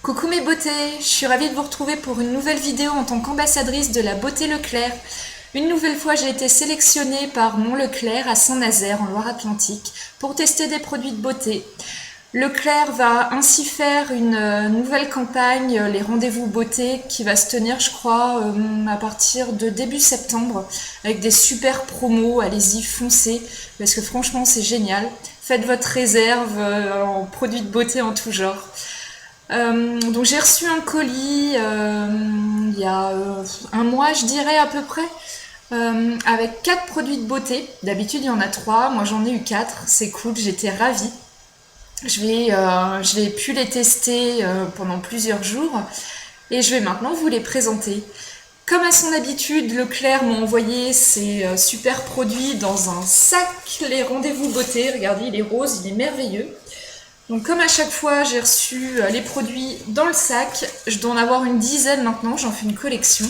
Coucou mes beautés, je suis ravie de vous retrouver pour une nouvelle vidéo en tant qu'ambassadrice de la beauté Leclerc. Une nouvelle fois, j'ai été sélectionnée par Mont Leclerc à Saint-Nazaire en Loire-Atlantique pour tester des produits de beauté. Leclerc va ainsi faire une nouvelle campagne, les rendez-vous beauté, qui va se tenir, je crois, à partir de début septembre, avec des super promos. Allez-y, foncez, parce que franchement, c'est génial. Faites votre réserve en produits de beauté en tout genre. Donc j'ai reçu un colis il y a un mois, je dirais à peu près, avec 4 produits de beauté. D'habitude il y en a 3, moi j'en ai eu 4, c'est cool, j'étais ravie. Je vais pu les tester pendant plusieurs jours et je vais maintenant vous les présenter. Comme à son habitude, Leclerc m'a envoyé ses super produits dans un sac, les rendez-vous beauté. Regardez, il est rose, il est merveilleux. Donc comme à chaque fois j'ai reçu les produits dans le sac, je dois en avoir une dizaine maintenant, j'en fais une collection.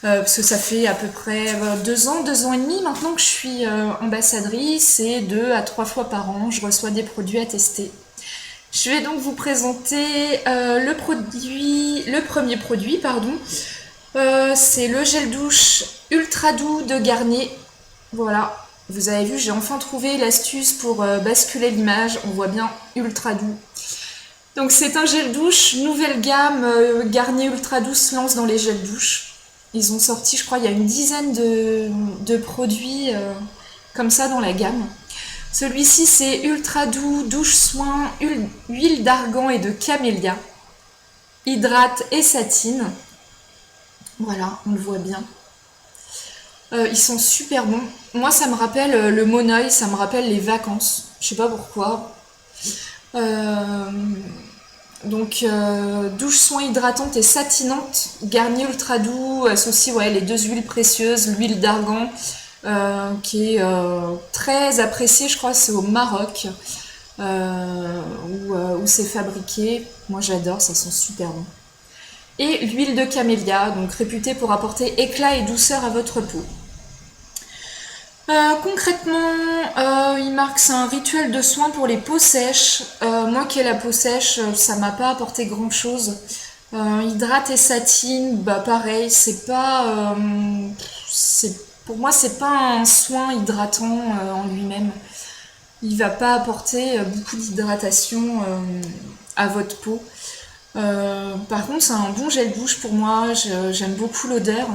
Parce que ça fait à peu près 2 ans, 2 ans et demi maintenant que je suis ambassadrice et 2 à 3 fois par an je reçois des produits à tester. Je vais donc vous présenter le premier produit, pardon. C'est le gel douche ultra doux de Garnier. Voilà. Vous avez vu, j'ai enfin trouvé l'astuce pour basculer l'image. On voit bien ultra doux. Donc c'est un gel douche, nouvelle gamme. Garnier Ultra Doux se lance dans les gels douche. Ils ont sorti, je crois, il y a une dizaine de produits comme ça dans la gamme. Celui-ci c'est ultra doux, douche soin, huile d'argan et de camélia. Hydrate et satine. Voilà, on le voit bien. Ils sont super bons. Moi, ça me rappelle le Monoeil, ça me rappelle les vacances. Je sais pas pourquoi. Douche soin hydratante et satinante. Garnier ultra doux associe les 2 huiles précieuses, l'huile d'argan qui est très appréciée, je crois, c'est au Maroc où c'est fabriqué. Moi, j'adore, ça sent super bon. Et l'huile de camélia, donc réputée pour apporter éclat et douceur à votre peau. Concrètement, il marque c'est un rituel de soin pour les peaux sèches. Moi qui ai la peau sèche, ça m'a pas apporté grand chose. Hydrate et satine, bah pareil, c'est pas, pour moi c'est pas un soin hydratant en lui-même. Il va pas apporter beaucoup d'hydratation à votre peau. Par contre, c'est un bon gel douche pour moi. J'aime beaucoup l'odeur.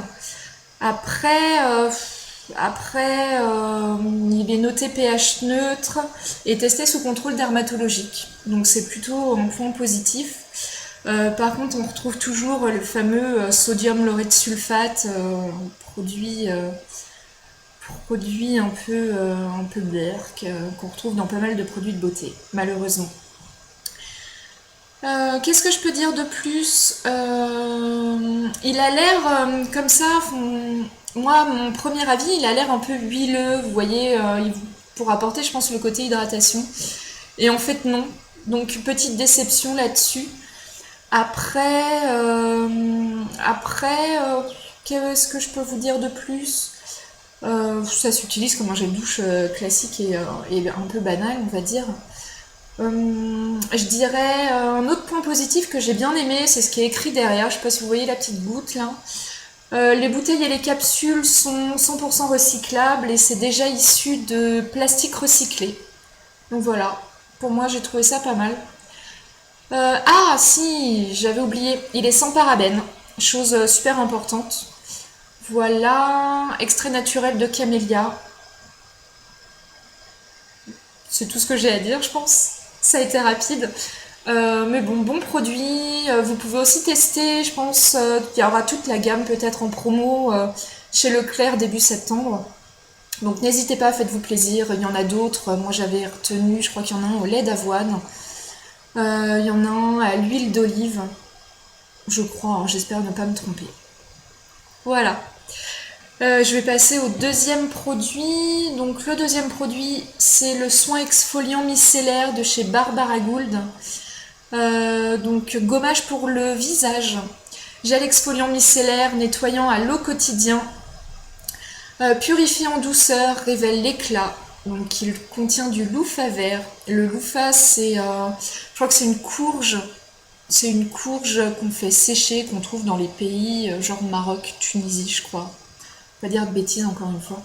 Après, il est noté pH neutre et testé sous contrôle dermatologique. Donc c'est plutôt un point positif. Par contre, on retrouve toujours le fameux sodium laureth sulfate, produit un peu berk, qu'on retrouve dans pas mal de produits de beauté, malheureusement. Qu'est-ce que je peux dire de plus? Il a l'air comme ça. Moi, mon premier avis, il a l'air un peu huileux. Vous voyez, pour apporter, je pense, le côté hydratation. Et en fait, non. Donc, petite déception là-dessus. Après, qu'est-ce que je peux vous dire de plus? Ça s'utilise comme un gel douche classique et un peu banal, on va dire. Je dirais un autre point positif que j'ai bien aimé, c'est ce qui est écrit derrière. Je sais pas si vous voyez la petite goutte là. Les bouteilles et les capsules sont 100% recyclables et c'est déjà issu de plastique recyclé. Donc voilà, pour moi j'ai trouvé ça pas mal. Ah si, j'avais oublié, il est sans parabènes, chose super importante. Voilà, extrait naturel de camélia. C'est tout ce que j'ai à dire, je pense. Ça a été rapide. Mais bon produit. Vous pouvez aussi tester, je pense, qu'il y aura toute la gamme peut-être en promo chez Leclerc début septembre. Donc n'hésitez pas, faites-vous plaisir. Il y en a d'autres. Moi j'avais retenu, je crois qu'il y en a un au lait d'avoine. Il y en a un à l'huile d'olive. Je crois, hein, j'espère ne pas me tromper. Voilà. Je vais passer au deuxième produit. Donc le deuxième produit, c'est le soin exfoliant micellaire de chez Barbara Gould. Donc gommage pour le visage. Gel exfoliant micellaire nettoyant à l'eau quotidien. Purifiant en douceur, révèle l'éclat. Donc il contient du louffa vert. Le louffa, je crois que c'est une courge C'est une courge qu'on fait sécher, qu'on trouve dans les pays, genre Maroc, Tunisie, je crois. Pas dire de bêtises encore une fois.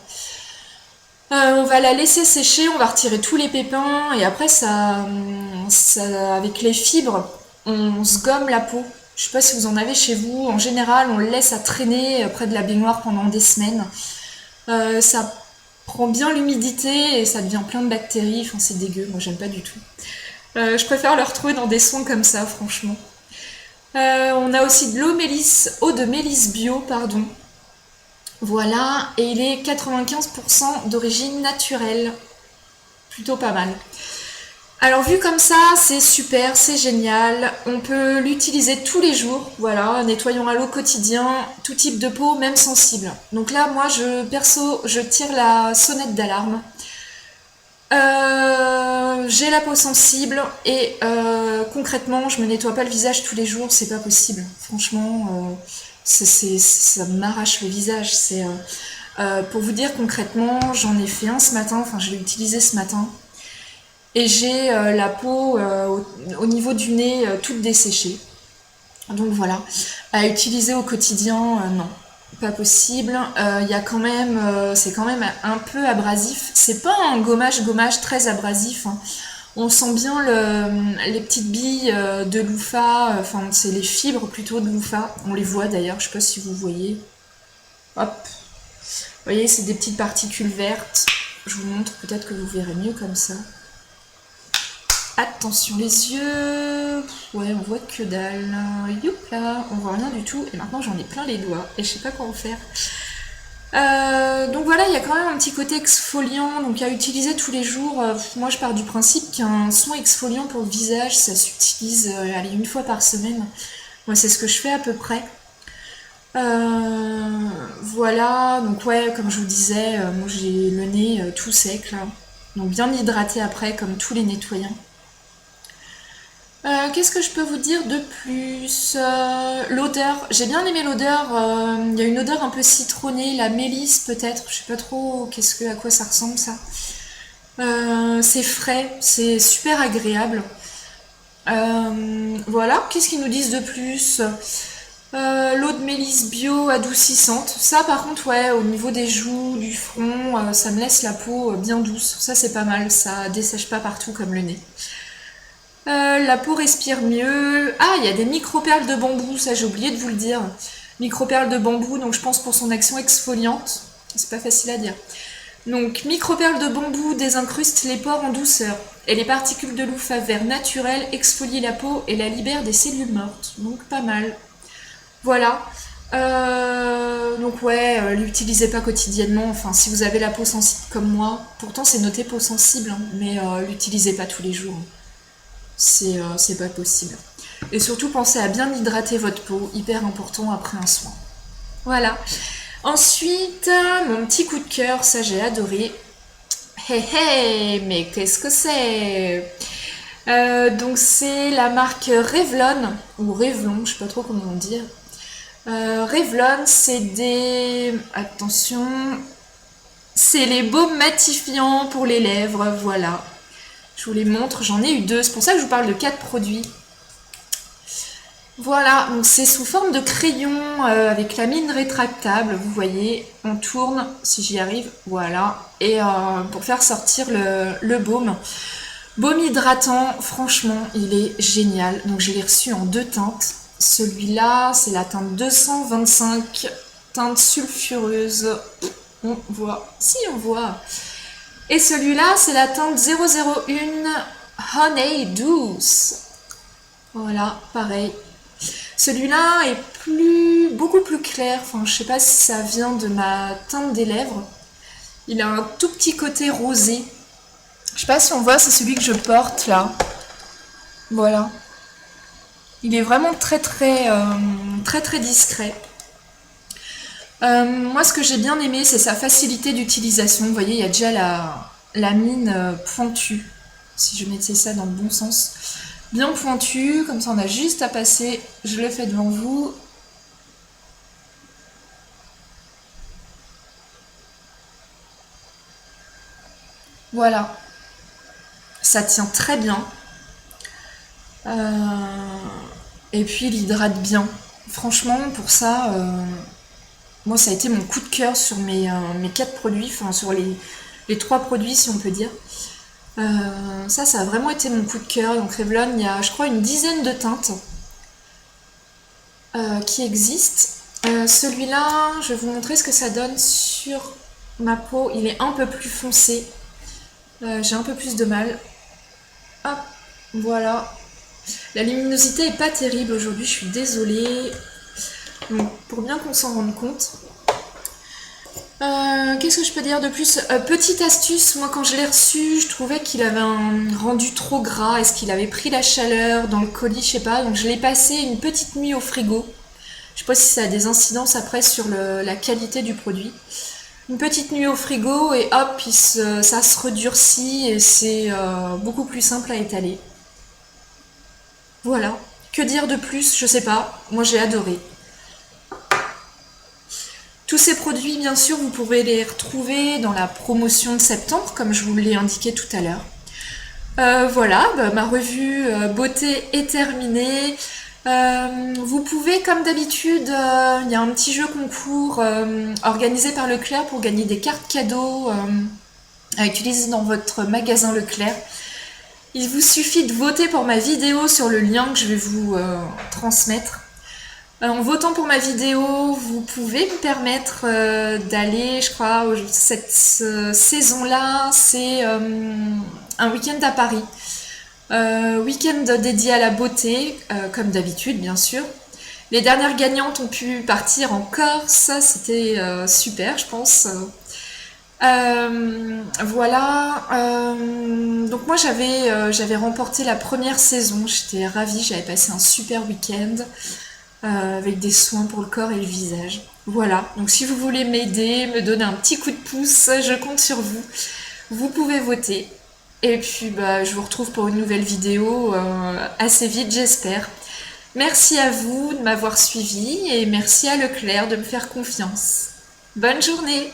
On va la laisser sécher, on va retirer tous les pépins et après avec les fibres, on se gomme la peau. Je sais pas si vous en avez chez vous. En général, on le laisse à traîner près de la baignoire pendant des semaines. Ça prend bien l'humidité et ça devient plein de bactéries. Enfin, c'est dégueu. Moi, j'aime pas du tout. Je préfère le retrouver dans des soins comme ça, franchement. On a aussi de eau de mélisse bio, pardon. Voilà, et il est 95% d'origine naturelle. Plutôt pas mal. Alors vu comme ça, c'est super, c'est génial. On peut l'utiliser tous les jours, voilà, nettoyant à l'eau quotidien, tout type de peau, même sensible. Donc là, moi, perso, je tire la sonnette d'alarme. J'ai la peau sensible et concrètement, je me nettoie pas le visage tous les jours, c'est pas possible. Franchement, ça m'arrache le visage. Pour vous dire concrètement, j'en ai fait un ce matin, enfin je l'ai utilisé ce matin. Et j'ai la peau au niveau du nez toute desséchée. Donc voilà, à utiliser au quotidien, non, pas possible. Il y a quand même, c'est quand même un peu abrasif. C'est pas un gommage très abrasif, hein. On sent bien les petites billes de loofah, enfin c'est les fibres plutôt de loofah. On les voit d'ailleurs, je sais pas si vous voyez. Hop, vous voyez, c'est des petites particules vertes. Je vous montre, peut-être que vous verrez mieux comme ça. Attention les yeux. Ouais, on voit que dalle. Youpla, on voit rien du tout. Et maintenant j'en ai plein les doigts et je sais pas comment faire. Donc voilà, il y a quand même un petit côté exfoliant, donc à utiliser tous les jours. Moi je pars du principe qu'un soin exfoliant pour le visage, ça s'utilise allez, une fois par semaine. Moi c'est ce que je fais à peu près. Voilà, donc ouais, comme je vous disais, moi j'ai le nez tout sec là. Donc bien hydraté après, comme tous les nettoyants. Qu'est-ce que je peux vous dire de plus? L'odeur, j'ai bien aimé l'odeur. Il y a une odeur un peu citronnée, la mélisse peut-être. Je sais pas trop à quoi ça ressemble ça. C'est frais, c'est super agréable. Voilà, qu'est-ce qu'ils nous disent de plus? L'eau de mélisse bio adoucissante. Ça par contre ouais, au niveau des joues, du front, ça me laisse la peau bien douce. Ça c'est pas mal, ça dessèche pas partout comme le nez. La peau respire mieux. Ah, il y a des micro-perles de bambou, ça j'ai oublié de vous le dire. Micro-perles de bambou, donc je pense pour son action exfoliante. C'est pas facile à dire. Donc, micro-perles de bambou désincrustent les pores en douceur. Et les particules de loofah vert naturel exfolient la peau et la libèrent des cellules mortes. Donc, pas mal. Voilà. Donc ouais, l'utilisez pas quotidiennement. Enfin, si vous avez la peau sensible comme moi, pourtant c'est noté peau sensible, hein, mais l'utilisez pas tous les jours. C'est pas possible. Et surtout, pensez à bien hydrater votre peau, hyper important après un soin. Voilà. Ensuite, mon petit coup de cœur, ça j'ai adoré. Hey hey, mais qu'est-ce que c'est? Donc c'est la marque Revlon, ou Revlon, je sais pas trop comment dire. Revlon, c'est des... Attention... C'est les baumes matifiants pour les lèvres, voilà. Je vous les montre, j'en ai eu 2, c'est pour ça que je vous parle de 4 produits. Voilà, donc c'est sous forme de crayon avec la mine rétractable, vous voyez, on tourne, si j'y arrive, voilà, et pour faire sortir le baume. Baume hydratant, franchement, il est génial, donc je l'ai reçu en 2 teintes. Celui-là, c'est la teinte 225, teinte sulfureuse, on voit, si on voit. Et celui-là, c'est la teinte 001 Honey Douce. Voilà, pareil. Celui-là est beaucoup plus clair. Enfin, je sais pas si ça vient de ma teinte des lèvres. Il a un tout petit côté rosé. Je sais pas si on voit, c'est celui que je porte là. Voilà. Il est vraiment très discret. Moi, ce que j'ai bien aimé, c'est sa facilité d'utilisation. Vous voyez, il y a déjà la mine pointue, si je mettais ça dans le bon sens. Bien pointue, comme ça on a juste à passer. Je le fais devant vous. Voilà. Ça tient très bien. Et puis il hydrate bien. Franchement, pour ça, moi ça a été mon coup de cœur sur mes 4 produits, enfin sur les 3 produits si on peut dire. Ça a vraiment été mon coup de cœur. Donc Revlon, il y a je crois une dizaine de teintes qui existent. Celui-là, je vais vous montrer ce que ça donne sur ma peau. Il est un peu plus foncé. J'ai un peu plus de mal. Hop, voilà. La luminosité est pas terrible aujourd'hui, je suis désolée. Donc, pour bien qu'on s'en rende compte. Qu'est-ce que je peux dire de plus? Petite astuce, moi quand je l'ai reçu, je trouvais qu'il avait un rendu trop gras. Est-ce qu'il avait pris la chaleur dans le colis? Je sais pas. Donc je l'ai passé une petite nuit au frigo. Je sais pas si ça a des incidences après sur la qualité du produit. Une petite nuit au frigo et hop, ça se redurcit et c'est beaucoup plus simple à étaler. Voilà. Que dire de plus? Je sais pas. Moi j'ai adoré. Tous ces produits, bien sûr, vous pourrez les retrouver dans la promotion de septembre, comme je vous l'ai indiqué tout à l'heure. Voilà, ma revue beauté est terminée. Vous pouvez, comme d'habitude, il y a un petit jeu concours organisé par Leclerc pour gagner des cartes cadeaux à utiliser dans votre magasin Leclerc. Il vous suffit de voter pour ma vidéo sur le lien que je vais vous transmettre. En votant pour ma vidéo, vous pouvez me permettre d'aller, je crois, cette saison-là, c'est un week-end à Paris. Week-end dédié à la beauté, comme d'habitude, bien sûr. Les dernières gagnantes ont pu partir en Corse, c'était super, je pense. Voilà. Donc moi j'avais remporté la première saison, j'étais ravie, j'avais passé un super week-end. Avec des soins pour le corps et le visage. Voilà, donc si vous voulez m'aider, me donner un petit coup de pouce, je compte sur vous. Vous pouvez voter. Et puis je vous retrouve pour une nouvelle vidéo assez vite, j'espère. Merci à vous de m'avoir suivi et merci à Leclerc de me faire confiance. Bonne journée!